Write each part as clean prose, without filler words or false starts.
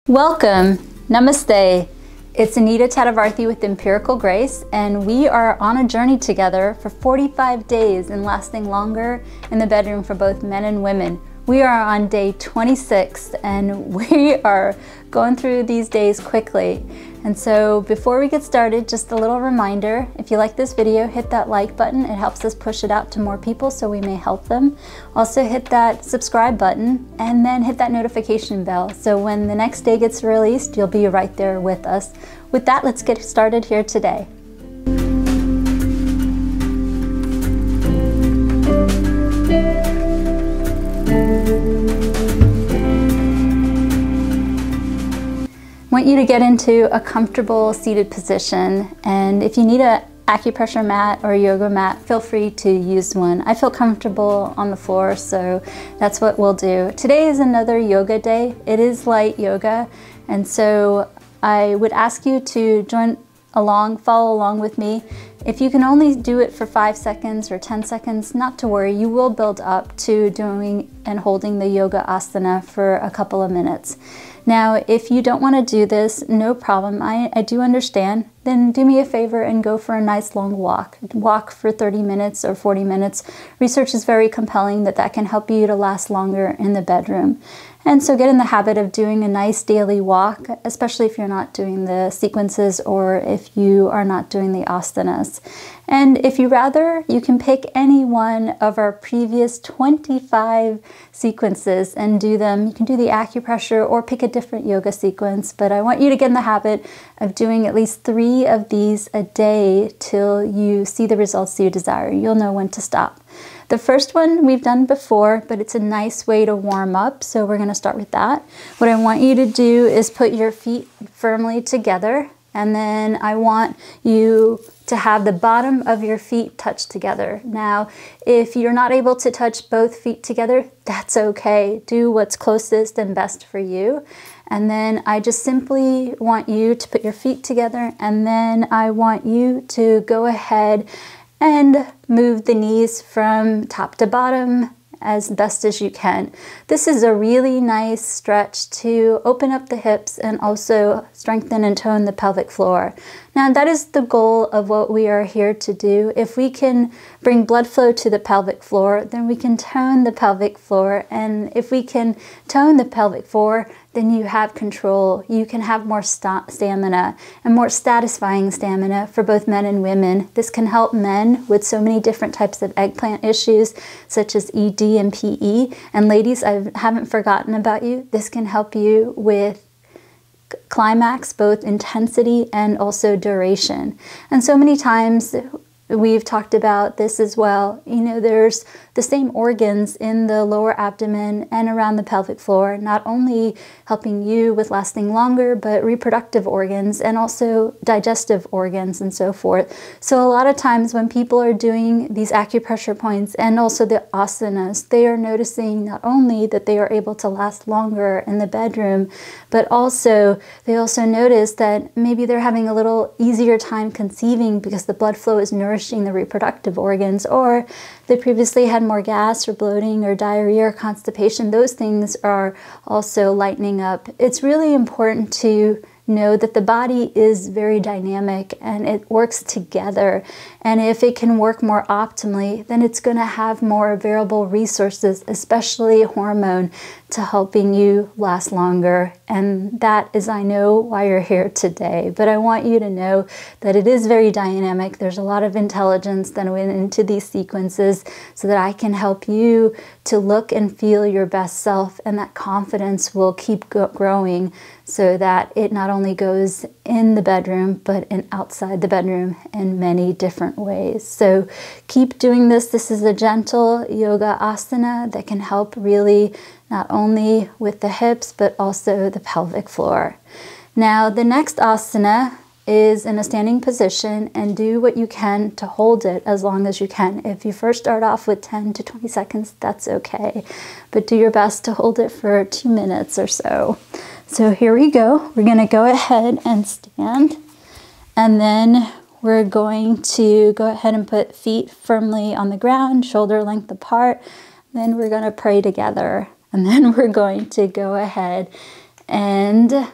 Welcome, Namaste. It's Anita Tadavarthi with Empirical Grace, and we are on a journey together for 45 days and lasting longer in the bedroom for both men and women. We are on day 26 and we are going through these days quickly. And so before we get started, just a little reminder, if you like this video, hit that like button. It helps us push it out to more people so we may help them. Also hit that subscribe button and then hit that notification bell. So when the next day gets released, you'll be right there with us. With that, let's get started here today. I want you to get into a comfortable seated position, and if you need an acupressure mat or a yoga mat, feel free to use one. I feel comfortable on the floor, so that's what we'll do. Today is another yoga day. It is light yoga, and so I would ask you to follow along with me. If you can only do it for 5 seconds or 10 seconds, not to worry, you will build up to doing and holding the yoga asana for a couple of minutes. Now, if you don't want to do this, no problem, I do understand. Then do me a favor and go for a nice long walk. Walk for 30 minutes or 40 minutes. Research is very compelling that can help you to last longer in the bedroom. And so get in the habit of doing a nice daily walk, especially if you're not doing the sequences or if you are not doing the asanas. And if you rather, you can pick any one of our previous 25 sequences and do them. You can do the acupressure or pick a different yoga sequence, but I want you to get in the habit of doing at least 3 of these a day till you see the results you desire. You'll know when to stop. The first one we've done before, but it's a nice way to warm up, so we're going to start with that. What I want you to do is put your feet firmly together, and then I want you to have the bottom of your feet touch together. Now, if you're not able to touch both feet together, that's okay. Do what's closest and best for you. And then I just simply want you to put your feet together, and then I want you to go ahead and move the knees from top to bottom as best as you can. This is a really nice stretch to open up the hips and also strengthen and tone the pelvic floor. Now that is the goal of what we are here to do. If we can bring blood flow to the pelvic floor, then we can tone the pelvic floor. And if we can tone the pelvic floor, then you have control. You can have more stamina and more satisfying stamina for both men and women. This can help men with so many different types of eggplant issues, such as ED and PE. And ladies, I haven't forgotten about you. This can help you with climax, both intensity and also duration. And so many times we've talked about this as well. You know, there's the same organs in the lower abdomen and around the pelvic floor, not only helping you with lasting longer, but reproductive organs and also digestive organs and so forth. So a lot of times when people are doing these acupressure points and also the asanas, they are noticing not only that they are able to last longer in the bedroom, but also they also notice that maybe they're having a little easier time conceiving because the blood flow is nourishing the reproductive organs, or they previously had more gas or bloating or diarrhea or constipation. Those things are also lightening up. It's really important to know that the body is very dynamic and it works together. And if it can work more optimally, then it's going to have more available resources, especially hormone, to helping you last longer. And that is, I know, why you're here today. But I want you to know that it is very dynamic. There's a lot of intelligence that went into these sequences so that I can help you to look and feel your best self, and that confidence will keep growing so that it not only goes in the bedroom, but in outside the bedroom in many different ways. So keep doing this. This is a gentle yoga asana that can help really not only with the hips, but also the pelvic floor. Now, the next asana is in a standing position, and do what you can to hold it as long as you can. If you first start off with 10 to 20 seconds, that's okay. But do your best to hold it for 2 minutes or so. So here we go. We're going to go ahead and stand, and then we're going to go ahead and put feet firmly on the ground, shoulder length apart. Then we're going to pray together, and then we're going to go ahead and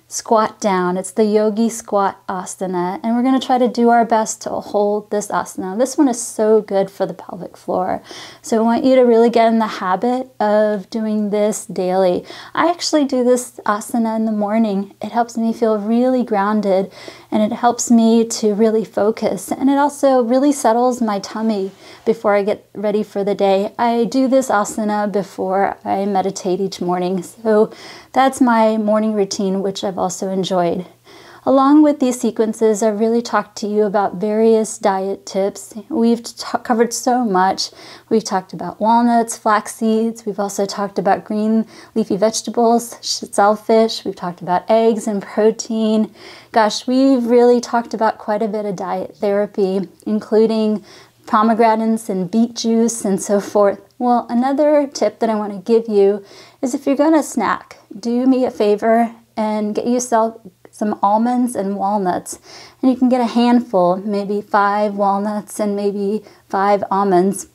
squat down. It's the Yogi squat asana, and we're going to try to do our best to hold this asana. This one is so good for the pelvic floor. So I want you to really get in the habit of doing this daily. I actually do this asana in the morning. It helps me feel really grounded, and it helps me to really focus, and it also really settles my tummy before I get ready for the day. I do this asana before I meditate each morning, so that's my morning routine, which I've also enjoyed. Along with these sequences, I've really talked to you about various diet tips. We've covered so much. We've talked about walnuts, flax seeds. We've also talked about green leafy vegetables, shellfish. We've talked about eggs and protein. Gosh, we've really talked about quite a bit of diet therapy, including pomegranates and beet juice and so forth. Well, another tip that I want to give you is if you're going to snack, do me a favor and get yourself some almonds and walnuts. And you can get a handful, maybe 5 walnuts and maybe 5 almonds.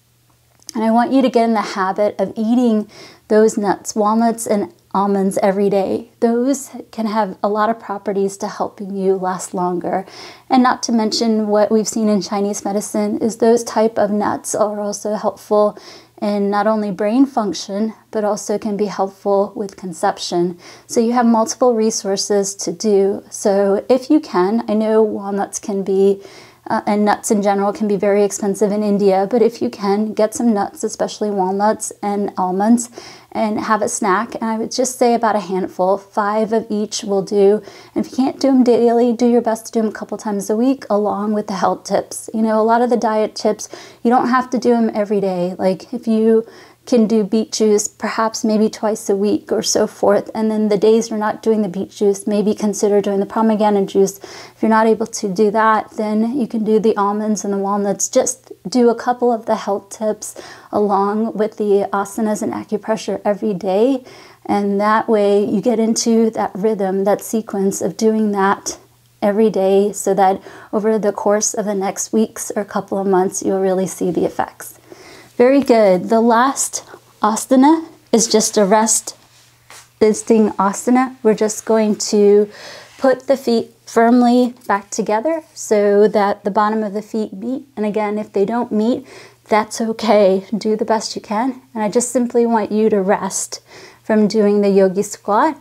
And I want you to get in the habit of eating those nuts, walnuts and almonds every day. Those can have a lot of properties to helping you last longer. And not to mention what we've seen in Chinese medicine is those type of nuts are also helpful in not only brain function, but also can be helpful with conception. So you have multiple resources to do. So if you can, I know walnuts can be and nuts in general can be very expensive in India, but if you can, get some nuts, especially walnuts and almonds, and have a snack. And I would just say about a handful, 5 of each will do. And if you can't do them daily, do your best to do them a couple times a week, along with the health tips. You know, a lot of the diet tips, you don't have to do them every day. Like if you can do beet juice perhaps maybe twice a week or so forth, and then the days you're not doing the beet juice, maybe consider doing the pomegranate juice. If you're not able to do that, then you can do the almonds and the walnuts. Just do a couple of the health tips along with the asanas and acupressure every day, and that way you get into that rhythm, that sequence of doing that every day, so that over the course of the next weeks or couple of months you'll really see the effects. Very good. The last asana is just a resting asana. We're just going to put the feet firmly back together so that the bottom of the feet meet. And again, if they don't meet, that's okay. Do the best you can. And I just simply want you to rest from doing the yogi squat.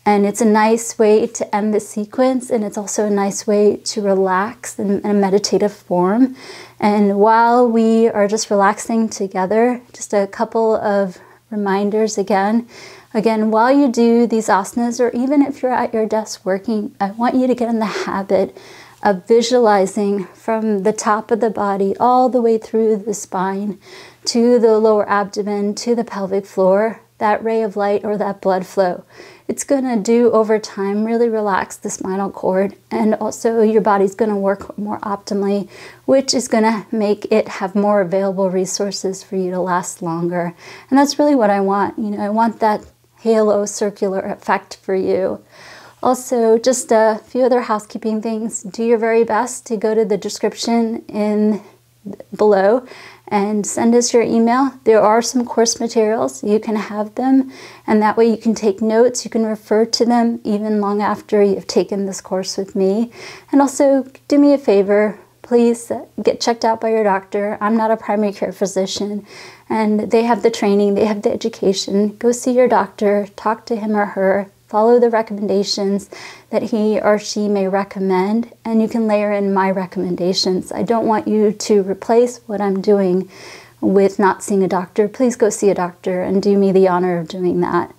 And it's a nice way to end the sequence, and it's also a nice way to relax in a meditative form. And while we are just relaxing together, just a couple of reminders again. While you do these asanas, or even if you're at your desk working, I want you to get in the habit of visualizing from the top of the body all the way through the spine to the lower abdomen to the pelvic floor, that ray of light or that blood flow. It's going to do over time really relax the spinal cord, and also your body's going to work more optimally, which is going to make it have more available resources for you to last longer. And that's really what I want. You know, I want that halo circular effect for you. Also, just a few other housekeeping things. Do your very best to go to the description below and send us your email. There are some course materials. You can have them, and that way you can take notes. You can refer to them even long after you've taken this course with me. And also, do me a favor, please get checked out by your doctor. I'm not a primary care physician, and they have the training, they have the education. Go see your doctor, talk to him or her, follow the recommendations that he or she may recommend, and you can layer in my recommendations. I don't want you to replace what I'm doing with not seeing a doctor. Please go see a doctor and do me the honor of doing that.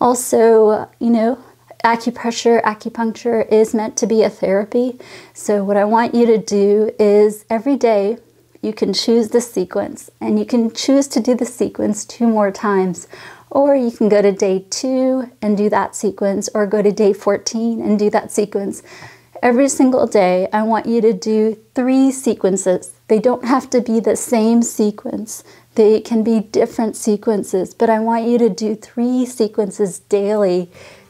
Also, you know, acupuncture is meant to be a therapy. So what I want you to do is every day you can choose the sequence, and you can choose to do the sequence 2 more times. Or you can go to day 2 and do that sequence, or go to day 14 and do that sequence. Every single day, I want you to do 3 sequences. They don't have to be the same sequence. They can be different sequences, but I want you to do 3 sequences daily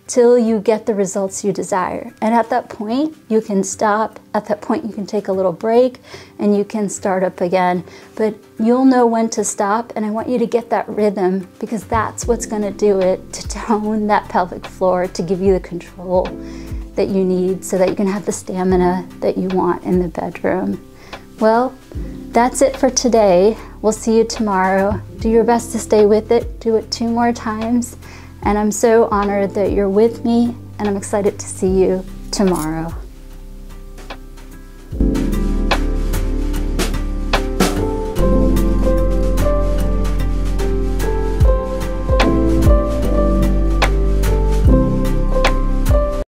till you get the results you desire. And at that point, you can stop. At that point, you can take a little break and you can start up again. But you'll know when to stop, and I want you to get that rhythm, because that's what's gonna do it, to tone that pelvic floor, to give you the control that you need so that you can have the stamina that you want in the bedroom. Well, that's it for today. We'll see you tomorrow. Do your best to stay with it. Do it 2 more times. And I'm so honored that you're with me, and I'm excited to see you tomorrow.